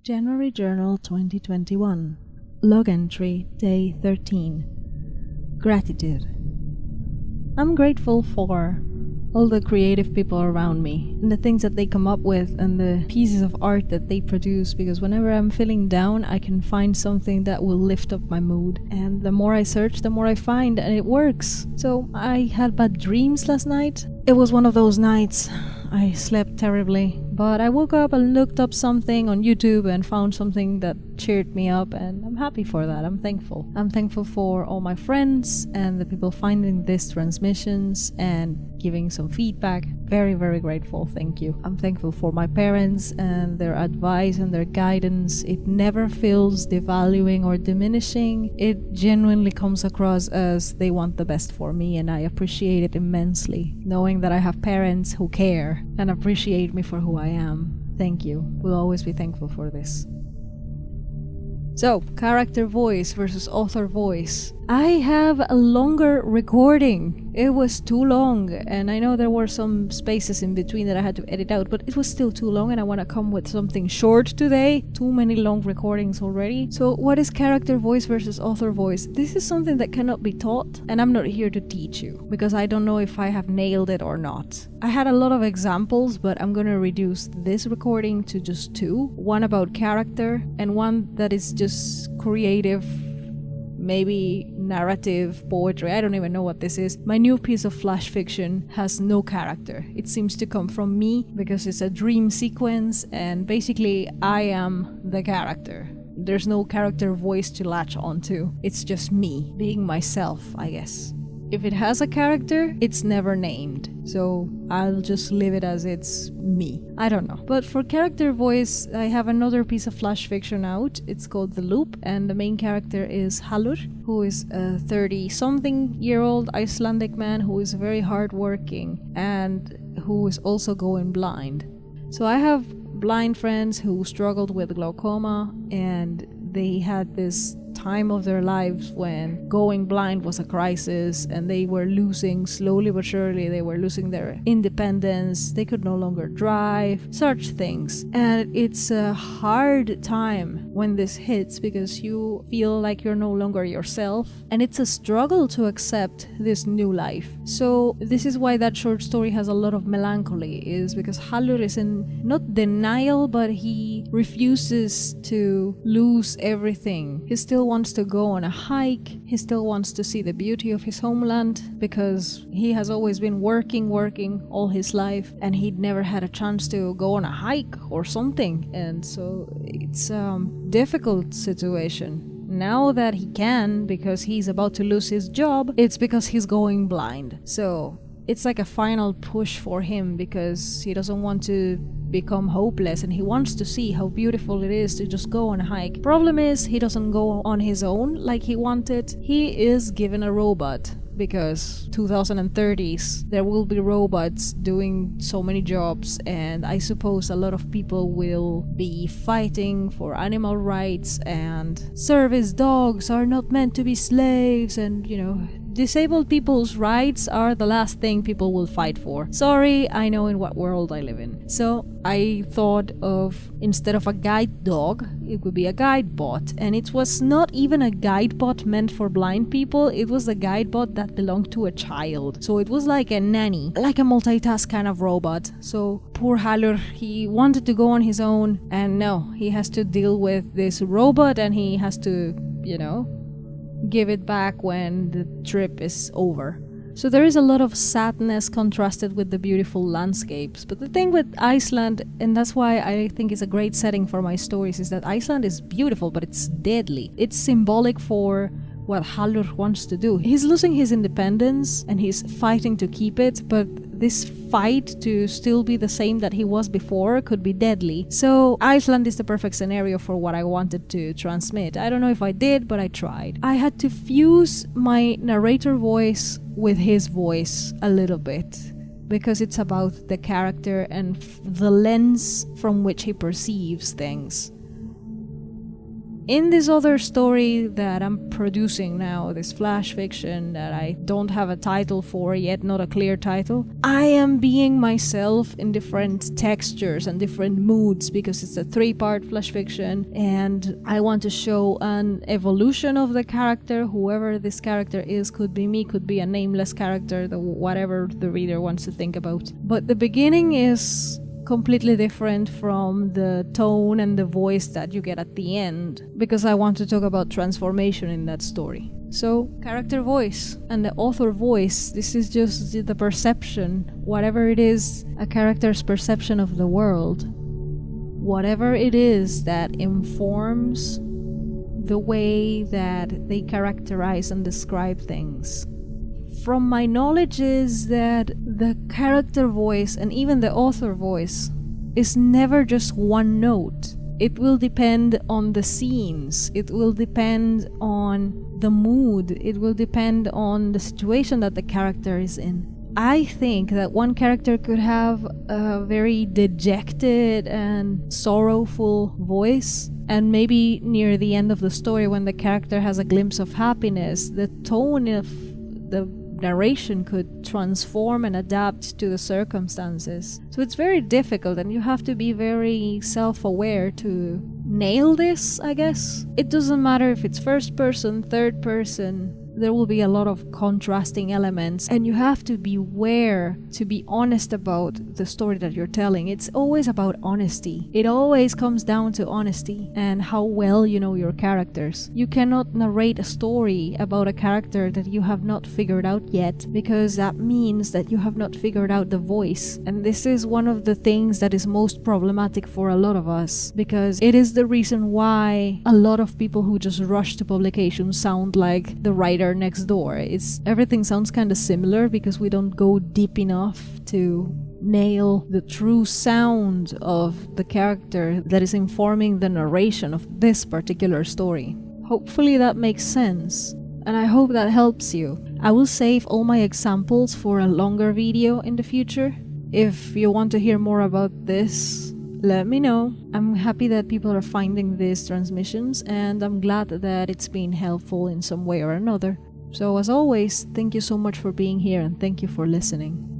January Journal 2021. Log entry day 13. Gratitude. I'm grateful for all the creative people around me and the things that they come up with and the pieces of art that they produce, because whenever I'm feeling down I can find something that will lift up my mood, and the more I search the more I find, and it works. So I had bad dreams last night. It was one of those nights. I slept terribly, but I woke up and looked up something on YouTube and found something that cheered me up, and I'm happy for that. I'm thankful. I'm thankful for all my friends and the people finding these transmissions and giving some feedback. Very, very grateful. Thank you. I'm thankful for my parents and their advice and their guidance. It never feels devaluing or diminishing. It genuinely comes across as they want the best for me, and I appreciate it immensely, knowing that I have parents who care and appreciate me for who I am. Thank you. We'll always be thankful for this. So, character voice versus author voice. I have a longer recording. It was too long, and I know there were some spaces in between that I had to edit out, but it was still too long, and I want to come with something short today. Too many long recordings already. So what is character voice versus author voice? This is something that cannot be taught, and I'm not here to teach you, because I don't know if I have nailed it or not. I had a lot of examples, but I'm gonna reduce this recording to just two. One about character, and one that is just creative, maybe narrative, poetry. I don't even know what this is. My new piece of flash fiction has no character. It seems to come from me because it's a dream sequence, and basically I am the character. There's no character voice to latch onto. It's just me being myself, I guess. If it has a character, it's never named, so I'll just leave it as it's me. I don't know. But for character voice, I have another piece of flash fiction out. It's called The Loop, and the main character is Hallur, who is a 30-something-year-old Icelandic man who is very hardworking and who is also going blind. So I have blind friends who struggled with glaucoma, and they had this time of their lives when going blind was a crisis, and they were losing, slowly but surely, they were losing their independence. They could no longer drive, such things. And it's a hard time when this hits, because you feel like you're no longer yourself, and it's a struggle to accept this new life. So this is why that short story has a lot of melancholy, is because Hallur is in not denial, but he refuses to lose everything. He still wants to go on a hike. He still wants to see the beauty of his homeland, because he has always been working all his life, and he'd never had a chance to go on a hike or something. And so it's a difficult situation. Now that he can, because he's about to lose his job, it's because he's going blind. So it's like a final push for him, because he doesn't want to become hopeless, and he wants to see how beautiful it is to just go on a hike. Problem is, he doesn't go on his own like he wanted. He is given a robot, because 2030s there will be robots doing so many jobs, and I suppose a lot of people will be fighting for animal rights, and service dogs are not meant to be slaves, and disabled people's rights are the last thing people will fight for. Sorry, I know in what world I live in. So I thought of, instead of a guide dog, it would be a guide bot. And it was not even a guide bot meant for blind people. It was a guide bot that belonged to a child. So it was like a nanny, like a multitask kind of robot. So poor Hallur, he wanted to go on his own, and no, he has to deal with this robot, and he has to, give it back when the trip is over. So there is a lot of sadness contrasted with the beautiful landscapes. But the thing with Iceland, and that's why I think it's a great setting for my stories, is that Iceland is beautiful, but it's deadly. It's symbolic for what Hallur wants to do. He's losing his independence, and he's fighting to keep it, but this fight to still be the same that he was before could be deadly. So Iceland is the perfect scenario for what I wanted to transmit. I don't know if I did, but I tried. I had to fuse my narrator voice with his voice a little bit, because it's about the character and the lens from which he perceives things. In this other story that I'm producing now, this flash fiction that I don't have a title for yet, not a clear title, I am being myself in different textures and different moods because it's a 3-part flash fiction and I want to show an evolution of the character. Whoever this character is, could be me, could be a nameless character, whatever the reader wants to think about. But the beginning is completely different from the tone and the voice that you get at the end, because I want to talk about transformation in that story. So, character voice and the author voice, this is just the perception, whatever it is, a character's perception of the world, whatever it is that informs the way that they characterize and describe things. From my knowledge is that the character voice and even the author voice is never just one note. It will depend on the scenes, it will depend on the mood, it will depend on the situation that the character is in. I think that one character could have a very dejected and sorrowful voice, and maybe near the end of the story when the character has a glimpse of happiness, the tone of the narration could transform and adapt to the circumstances. So it's very difficult and you have to be very self-aware to nail this, I guess. It doesn't matter if it's first person, third person, there will be a lot of contrasting elements and you have to beware to be honest about the story that you're telling. It's always about honesty. It always comes down to honesty and how well you know your characters. You cannot narrate a story about a character that you have not figured out yet, because that means that you have not figured out the voice. And this is one of the things that is most problematic for a lot of us, because it is the reason why a lot of people who just rush to publication sound like the writer next door. Everything sounds kind of similar because we don't go deep enough to nail the true sound of the character that is informing the narration of this particular story. Hopefully that makes sense, and I hope that helps you. I will save all my examples for a longer video in the future. If you want to hear more about this, let me know. I'm happy that people are finding these transmissions and I'm glad that it's been helpful in some way or another. So as always, thank you so much for being here and thank you for listening.